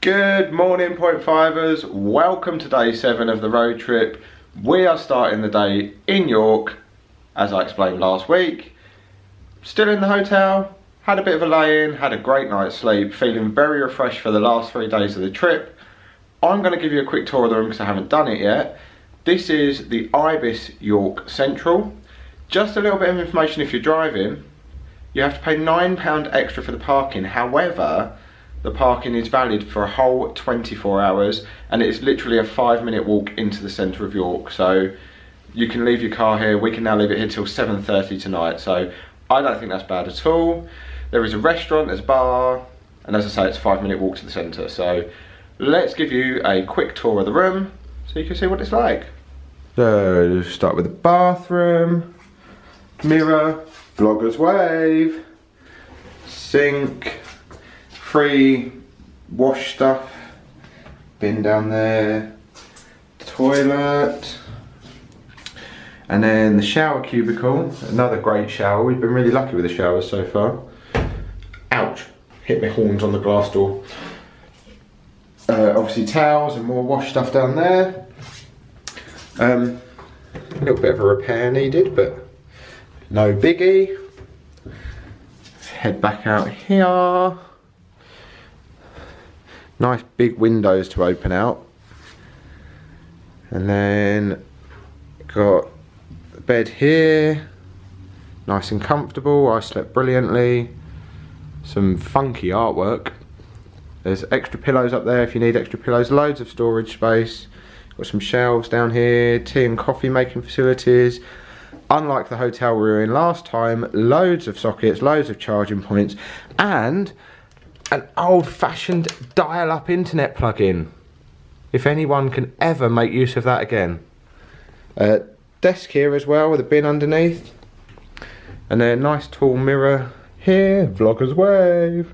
Good morning, Point Fivers. Welcome to day 7 of the road trip. We are starting the day in York, as I explained last week. Still in the hotel, had a bit of a lay-in, had a great night's sleep, feeling very refreshed for the last 3 days of the trip. I'm going to give you a quick tour of the room because I haven't done it yet. This is the Ibis York Central. Just a little bit of information: if you're driving, you have to pay £9 extra for the parking. However, the parking is valid for a whole 24 hours and it's literally a 5-minute walk into the centre of York. So you can leave your car here. We can now leave it here till 7:30 tonight. So I don't think that's bad at all. There is a restaurant, there's a bar, and as I say, it's a 5-minute walk to the centre. So let's give you a quick tour of the room so you can see what it's like. So start with the bathroom, mirror, vlogger's wave, sink, free wash stuff, bin down there, toilet, and then the shower cubicle. Another great shower. We've been really lucky with the showers so far. Ouch, hit my horns on the glass door. Obviously towels and more wash stuff down there. A little bit of a repair needed, but no biggie. Let's head back out here. Nice big windows to open out. And then got the bed here. Nice and comfortable. I slept brilliantly. Some funky artwork. There's extra pillows up there if you need extra pillows. Loads of storage space. Got some shelves down here. Tea and coffee making facilities. Unlike the hotel we were in last time, loads of sockets, loads of charging points, and an old-fashioned dial-up internet plug-in, if anyone can ever make use of that again. Desk here as well with a bin underneath, and then a nice tall mirror here, vlogger's wave,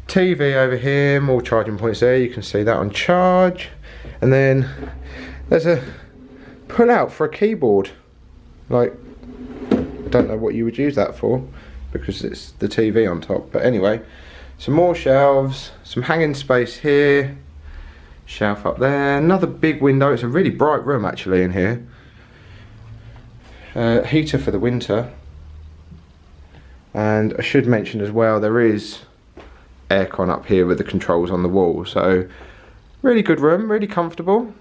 TV over here, more charging points there, you can see that on charge, and then there's a pull-out for a keyboard. Like, I don't know what you would use that for because it's the TV on top, but anyway. Some more shelves, some hanging space here, shelf up there, another big window. It's a really bright room actually in here. Heater for the winter. And I should mention as well, there is aircon up here with the controls on the wall. So really good room, really comfortable.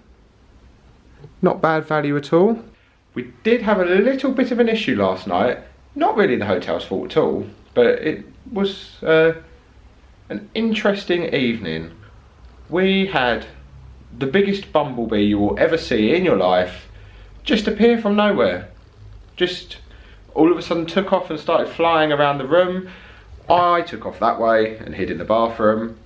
Not bad value at all. We did have a little bit of an issue last night. Not really the hotel's fault at all, but it was an interesting evening. We had the biggest bumblebee you will ever see in your life just appear from nowhere. Just all of a sudden took off and started flying around the room. I took off that way and hid in the bathroom.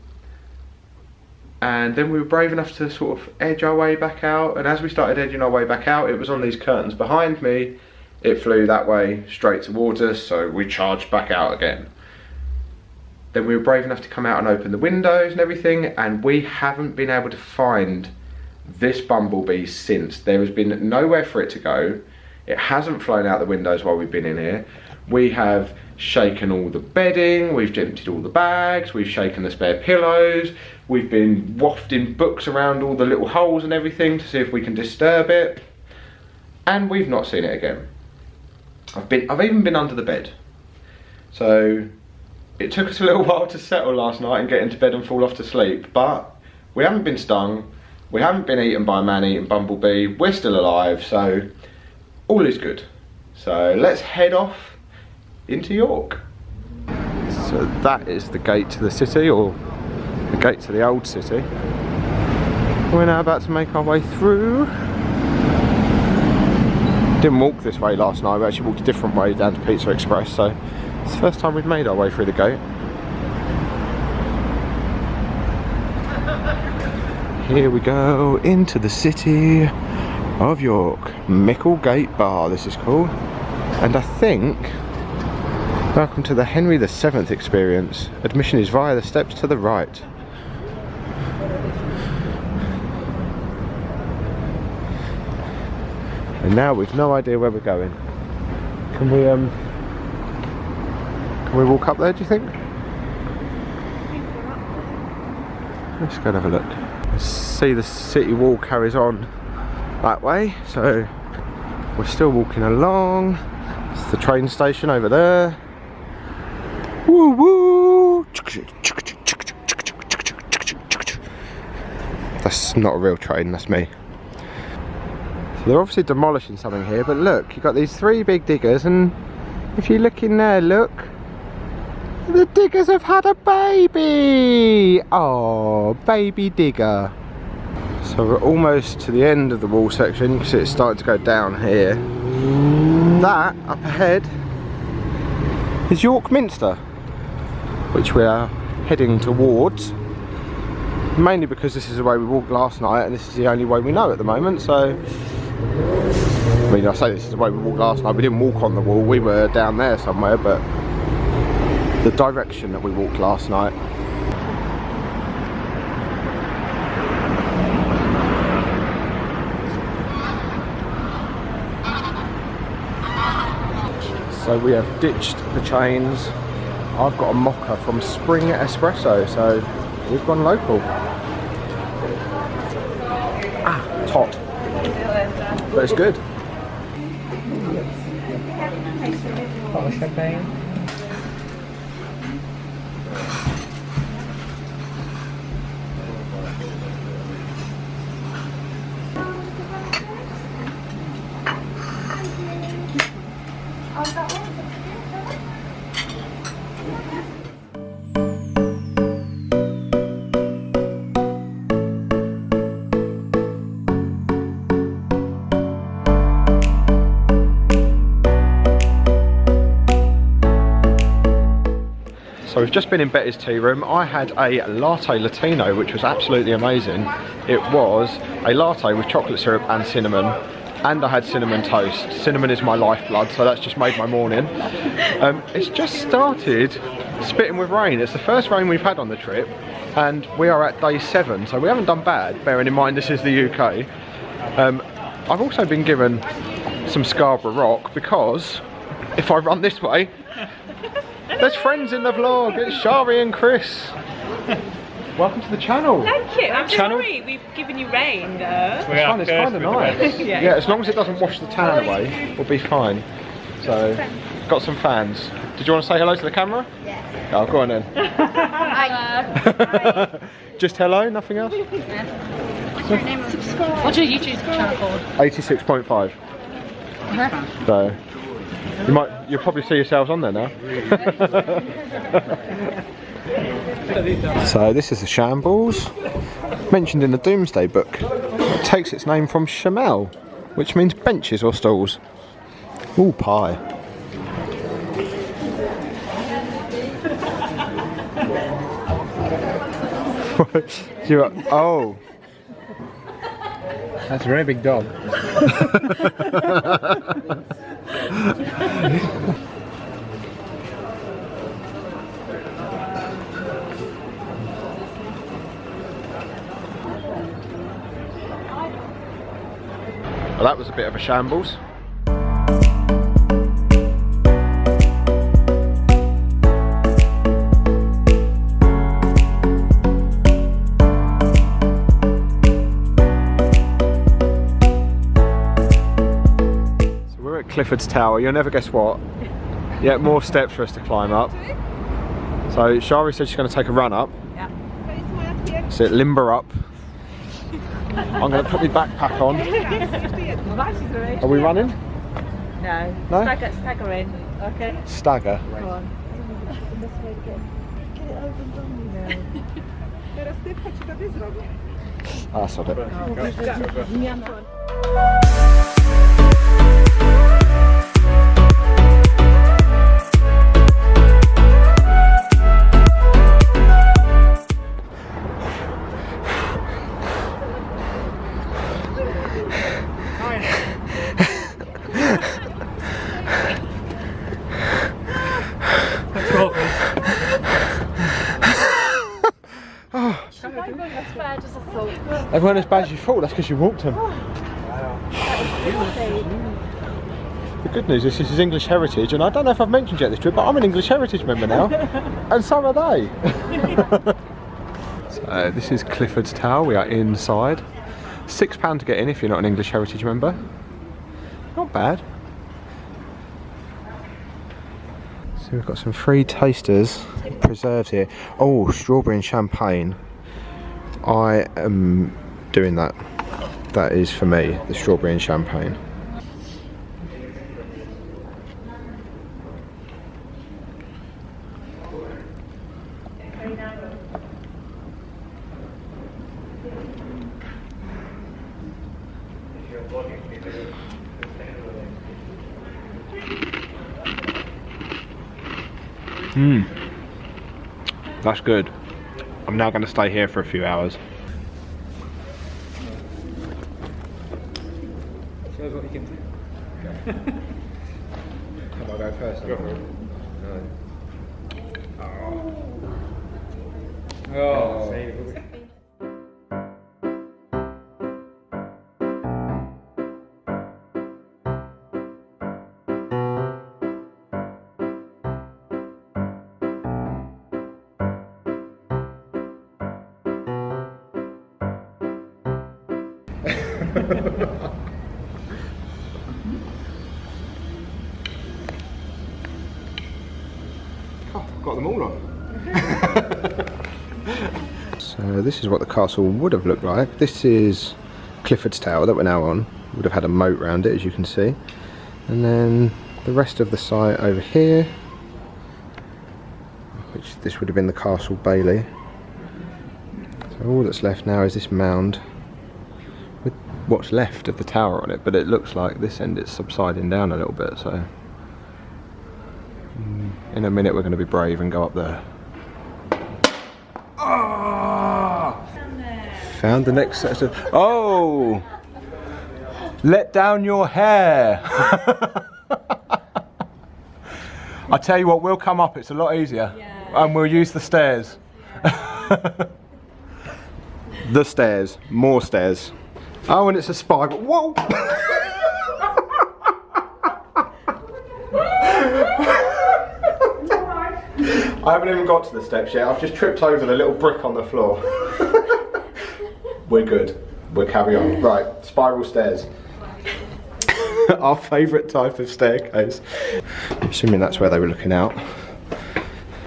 And then we were brave enough to sort of edge our way back out. And as we started edging our way back out, it was on these curtains behind me. It flew that way straight towards us, so we charged back out again. Then we were brave enough to come out and open the windows and everything, and we haven't been able to find this bumblebee since. There has been nowhere for it to go. It hasn't flown out the windows while we've been in here. We have shaken all the bedding, we've emptied all the bags, we've shaken the spare pillows, we've been wafting books around all the little holes and everything to see if we can disturb it, and we've not seen it again. I've even been under the bed. So it took us a little while to settle last night and get into bed and fall off to sleep, but we haven't been stung, we haven't been eaten by a man-eating bumblebee, we're still alive, so all is good. So let's head off into York. So that is the gate to the city, or the gate to the old city. We're now about to make our way through. Didn't walk this way last night, we actually walked a different way down to Pizza Express, so it's the first time we've made our way through the gate. Here we go into the city of York. Micklegate Bar, this is called. And I think, welcome to the Henry VII experience. Admission is via the steps to the right. And now we've no idea where we're going. Can we walk up there, do you think? Let's go and have a look. See, the city wall carries on that way, so we're still walking along. It's the train station over there. Woo woo! That's not a real train, that's me. So they're obviously demolishing something here, but look, you've got these 3 big diggers, and if you look in there, look, the diggers have had a baby! Oh, baby digger. So we're almost to the end of the wall section. You can see it's starting to go down here. That, up ahead, is York Minster, which we are heading towards. Mainly because this is the way we walked last night, and this is the only way we know at the moment, so... I mean, I say this is the way we walked last night. We didn't walk on the wall, we were down there somewhere, but... the direction that we walked last night. So we have ditched the chains. I've got a mocha from Spring Espresso, so we've gone local. Ah, top. But it's good. So we've just been in Betty's tea room. I had a latte latino, which was absolutely amazing. It was a latte with chocolate syrup and cinnamon, and I had cinnamon toast. Cinnamon is my lifeblood, so that's just made my morning. It's just started spitting with rain. It's the first rain we've had on the trip, and we are at day 7, so we haven't done bad, bearing in mind this is the UK. I've also been given some Scarborough Rock, because if I run this way, there's friends in the vlog. It's Shari and Chris. Welcome to the channel. Thank you. I'm sorry we've given you rain though. It's fine, it's kind of nice. Yeah, as long as it doesn't wash the tan away, we'll be fine. So, got some fans. Did you want to say hello to the camera? Yeah. Oh, go on then. Hello. Just hello, nothing else? What's your name? Subscribe. What's your YouTube channel called? 86.5. So, you'll probably see yourselves on there now. So this is the shambles, mentioned in the Doomsday Book. It takes its name from shamel, which means benches or stools. Ooh, pie. Oh. That's a very big dog. Well, that was a bit of a shambles. Clifford's tower, you'll never guess what. Yeah, more steps for us to climb up. So Shari said she's going to take a run up. Yeah. So limber up. I'm going to put my backpack on. Are we running? No. No? Stagger in. Okay. Stagger. Go on. Ah, sod it. They weren't as bad as you thought, that's because you walked them. The good news is this is English Heritage, and I don't know if I've mentioned yet this trip, but I'm an English Heritage member now, and so are they. So So this is Clifford's Tower, we are inside. £6 to get in if you're not an English Heritage member. Not bad. So we've got some free tasters, preserves here. Oh, strawberry and champagne. I am doing that. That is for me, the strawberry and champagne. That's good. I'm now going to stay here for a few hours. Shows what you can do. Come on, go first. Go for it. No. Oh. Oh, got them all on. So this is what the castle would have looked like. This is Clifford's Tower that we're now on. Would have had a moat around it, as you can see. And then the rest of the site over here, which this would have been the Castle Bailey. So all that's left now is this mound with what's left of the tower on it, but it looks like this end is subsiding down a little bit, so in a minute we're going to be brave and go up there. Oh! Found the next set of... Oh! Let down your hair! I tell you what, we'll come up, it's a lot easier. Yeah. And we'll use the stairs. The stairs, more stairs. Oh, and it's a spiral. Whoa! I haven't even got to the steps yet. I've just tripped over the little brick on the floor. We're good. We'll carry on. Right, spiral stairs. Our favourite type of staircase. I'm assuming that's where they were looking out.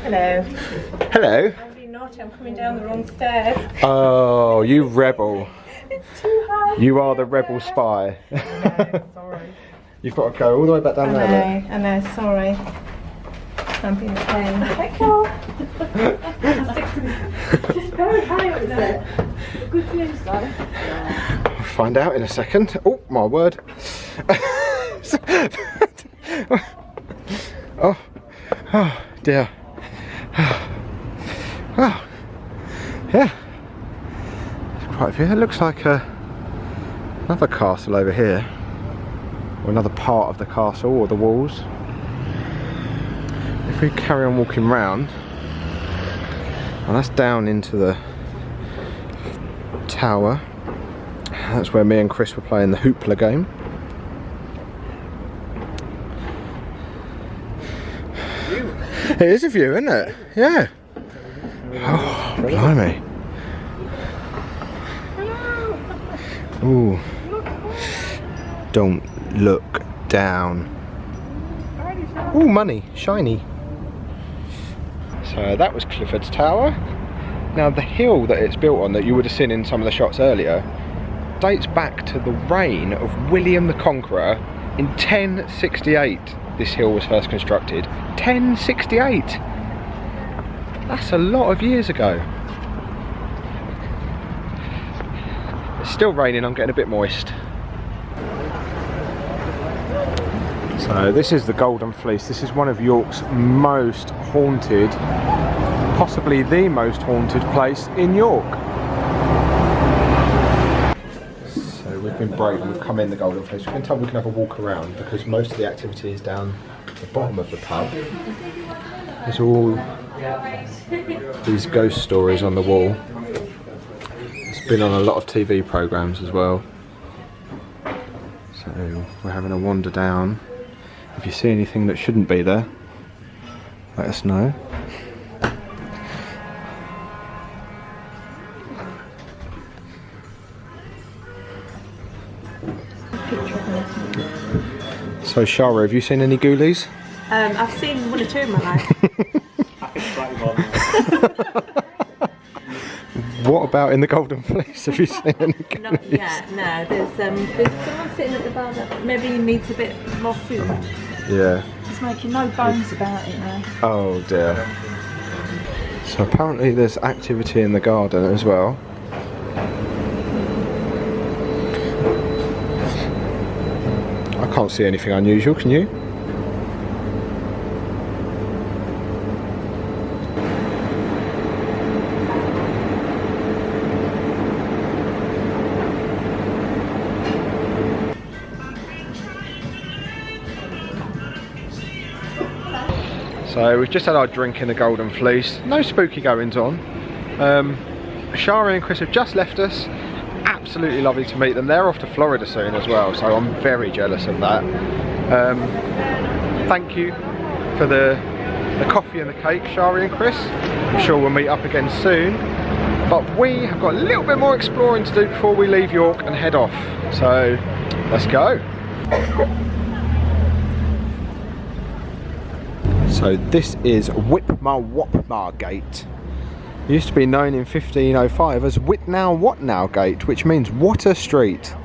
Hello. Hello. I'm coming down the wrong stairs. Oh, you rebel. It's too high. You are the rebel spy. No, sorry. You've got to go all the way back down there. I know, sorry. I'm being a pain. Let go. Just very high up there. Good views though. Yeah. We'll find out in a second. Oh, my word. Oh dear. Oh, yeah, there's quite a few. It looks like another castle over here, or another part of the castle, or the walls. If we carry on walking round, and that's down into the tower. That's where me and Chris were playing the hoopla game. It is a view, isn't it? Yeah. Oh, blimey. Ooh. Don't look down. Ooh, money. Shiny. So that was Clifford's Tower. Now the hill that it's built on, that you would have seen in some of the shots earlier, dates back to the reign of William the Conqueror in 1068. This hill was first constructed. 1068! That's a lot of years ago. It's still raining, I'm getting a bit moist. So this is the Golden Fleece. This is one of York's most haunted, possibly the most haunted place in York. So we've been brave and we've come in the Golden Fleece. We can tell we can have a walk around because most of the activity is down the bottom of the pub. There's all these ghost stories on the wall. It's been on a lot of TV programmes as well. So we're having a wander down. If you see anything that shouldn't be there, let us know. So Shara, have you seen any ghoulies? I've seen 1 or 2 in my life. What about in the Golden Fleece? Have you seen any ghoulies? Not yet, no. There's someone sitting at the bar that maybe needs a bit more food. Yeah. He's making no bones about it now. Oh dear. So apparently there's activity in the garden as well. I can't see anything unusual, can you? So we've just had our drink in the Golden Fleece. No spooky goings on. Shari and Chris have just left us. Absolutely lovely to meet them. They're off to Florida soon as well, so I'm very jealous of that. Thank you for the coffee and the cake, Shari and Chris. I'm sure we'll meet up again soon. But we have got a little bit more exploring to do before we leave York and head off. So let's go. So this is Whitmar Gate. It used to be known in 1505 as Whatnow Gate, which means Water Street.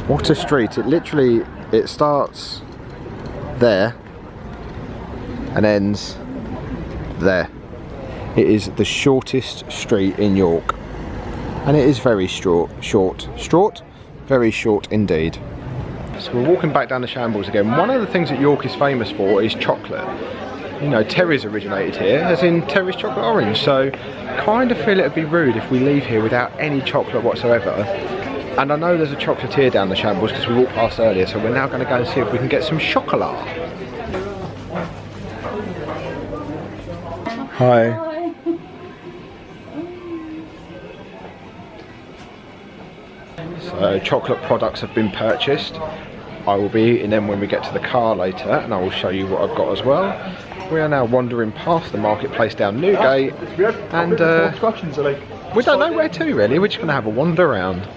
Water Street. It starts there and ends there. It is the shortest street in York, and it is very short, very short indeed. So we're walking back down the shambles again. One of the things that York is famous for is chocolate. You know, Terry's originated here, as in Terry's chocolate orange, so kind of feel it would be rude if we leave here without any chocolate whatsoever. And I know there's a chocolatier down the shambles because we walked past earlier, so we're now going to go and see if we can get some chocolat. Hi. So chocolate products have been purchased. I will be eating them when we get to the car later, and I will show you what I've got as well. We are now wandering past the marketplace down Newgate, and we don't know where to really. We're just going to have a wander around.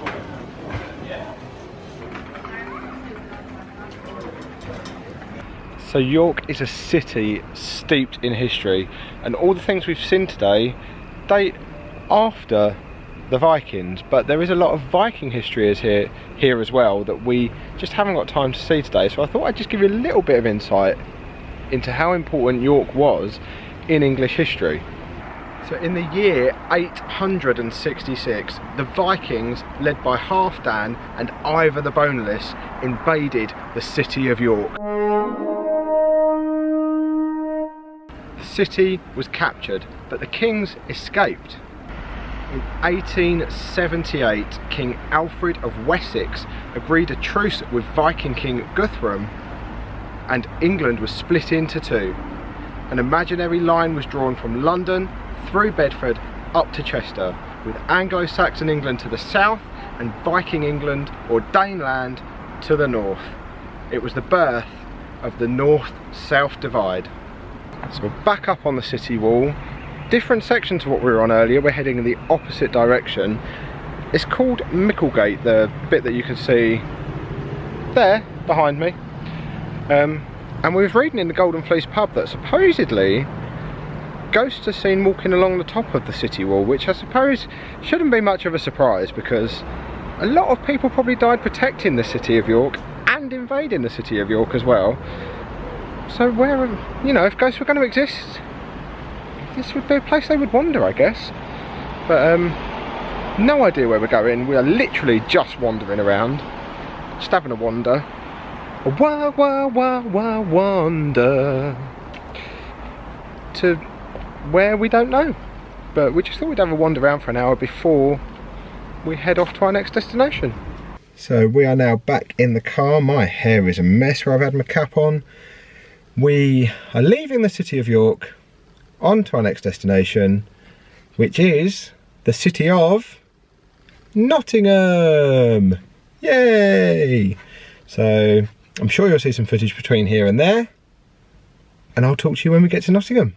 So York is a city steeped in history, and all the things we've seen today date after the Vikings, but there is a lot of Viking history here as well that we just haven't got time to see today, so I thought I'd just give you a little bit of insight into how important York was in English history. So in the year 866, the Vikings, led by Halfdan and Ivar the Boneless, invaded the city of York. The city was captured, but the kings escaped. In 1878, King Alfred of Wessex agreed a truce with Viking King Guthrum, and England was split into two. An imaginary line was drawn from London through Bedford up to Chester, with Anglo-Saxon England to the south and Viking England or Daneland to the north. It was the birth of the North-South divide. So we're back up on the city wall. Different section to what we were on earlier. We're heading in the opposite direction. It's called Micklegate, the bit that you can see there behind me. And we was reading in the Golden Fleece pub that supposedly ghosts are seen walking along the top of the city wall, which I suppose shouldn't be much of a surprise because a lot of people probably died protecting the city of York and invading the city of York as well. So where, you know, if ghosts were going to exist, this would be a place they would wander, I guess. But no idea where we're going. We are literally just wandering around, just having a wander. A wander to where we don't know. But we just thought we'd have a wander around for an hour before we head off to our next destination. So we are now back in the car. My hair is a mess where I've had my cap on. We are leaving the city of York on to our next destination, which is the city of Nottingham. Yay! So I'm sure you'll see some footage between here and there, and I'll talk to you when we get to Nottingham.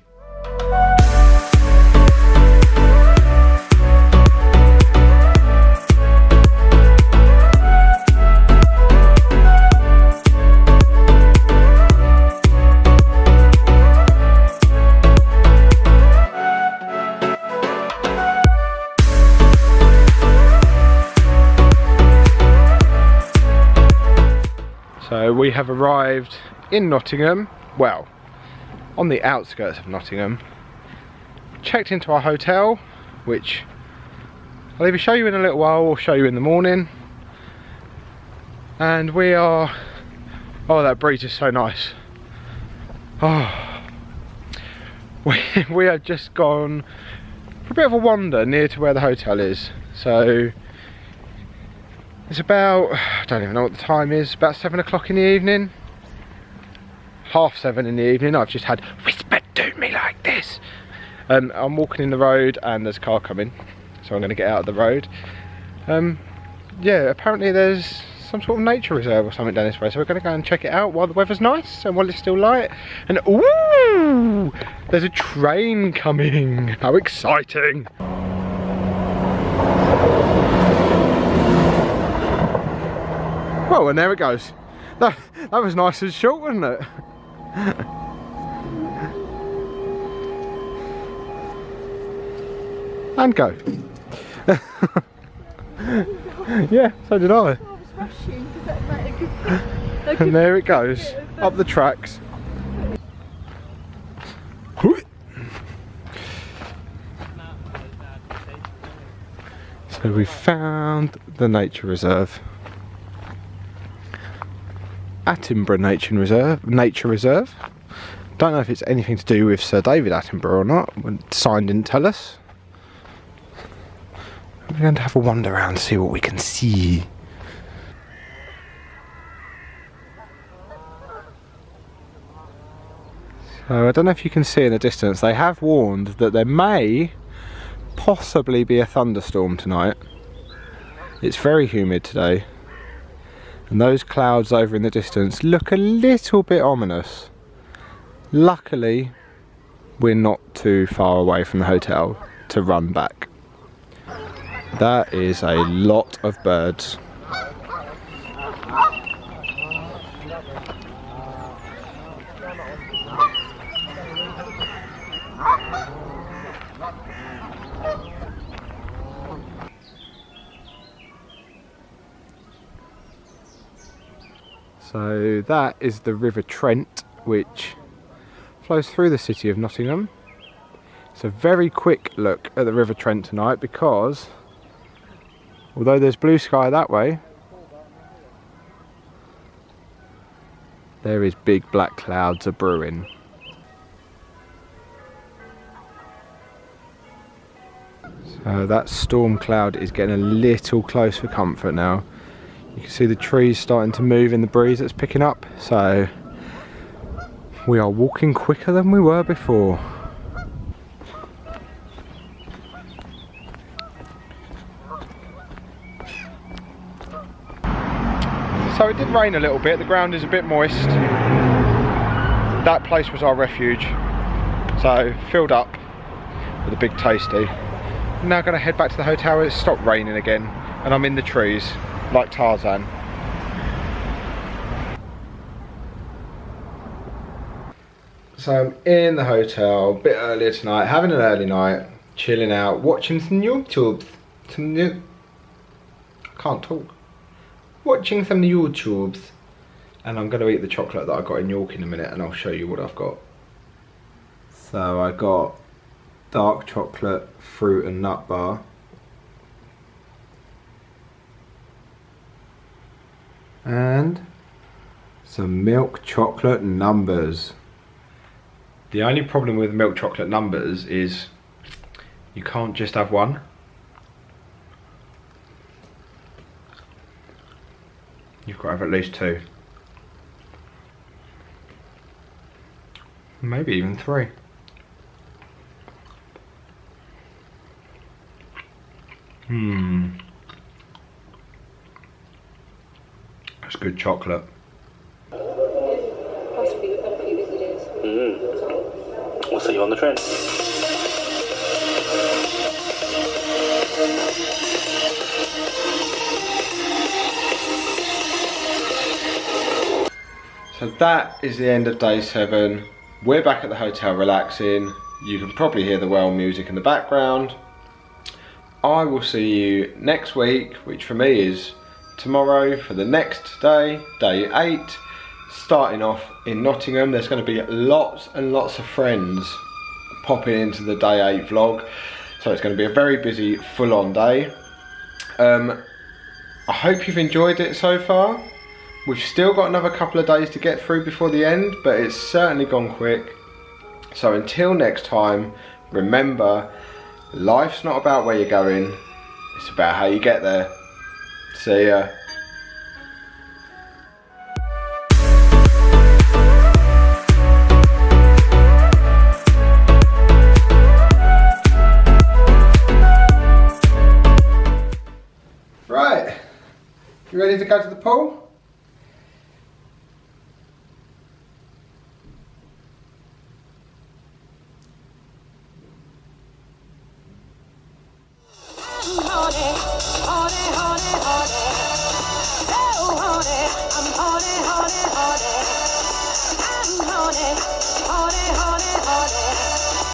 So we have arrived in Nottingham, well, on the outskirts of Nottingham. Checked into our hotel, which I'll either show you in a little while or show you in the morning. And we are, oh, that breeze is so nice. Oh, we have just gone for a bit of a wander near to where the hotel is. So it's about, I don't even know what the time is, about 7 o'clock in the evening. 6:30 in the evening. I've just had whispered to me like this. I'm walking in the road and there's a car coming, so I'm going to get out of the road. Yeah, apparently there's some sort of nature reserve or something down this way, so we're going to go and check it out while the weather's nice and while it's still light. And ooh, there's a train coming. How exciting! Well, and there it goes. That was nice and short, wasn't it? And go. Yeah, so did I. And there it goes, up the tracks. So we found the nature reserve. Attenborough Nature Reserve. Don't know if it's anything to do with Sir David Attenborough or not. The sign didn't tell us. We're going to have a wander around to see what we can see. So I don't know if you can see in the distance, they have warned that there may possibly be a thunderstorm tonight. It's very humid today. And those clouds over in the distance look a little bit ominous. Luckily, we're not too far away from the hotel to run back. That is a lot of birds. So that is the River Trent, which flows through the city of Nottingham. It's a very quick look at the River Trent tonight because although there's blue sky that way, there is big black clouds a brewing. So that storm cloud is getting a little close for comfort now. You can see the trees starting to move in the breeze that's picking up, so we are walking quicker than we were before. So it did rain a little bit, the ground is a bit moist. That place was our refuge, so filled up with a big tasty. I'm now going to head back to the hotel. It's stopped raining again and I'm in the trees like Tarzan. So I'm in the hotel a bit earlier tonight, having an early night, chilling out, watching some YouTubes. I can't talk. Watching some YouTubes. And I'm going to eat the chocolate that I got in York in a minute and I'll show you what I've got. So I got dark chocolate, fruit and nut bar. And some milk chocolate numbers. The only problem with milk chocolate numbers is you can't just have one. You've got to have at least two. Maybe even three. That's good chocolate. Possibly we've had a few visitors. We'll see you on the train. So that is the end of day 7. We're back at the hotel relaxing. You can probably hear the whale music in the background. I will see you next week, which for me is tomorrow, for the next day, day 8. starting off in Nottingham. There's going to be lots and lots of friends popping into the day 8 vlog, so it's going to be a very busy, full-on day. I hope you've enjoyed it so far. We've still got another couple of days to get through before the end, but it's certainly gone quick. So until next time, remember, life's not about where you're going, it's about how you get there. See ya. Right, you ready to go to the pool?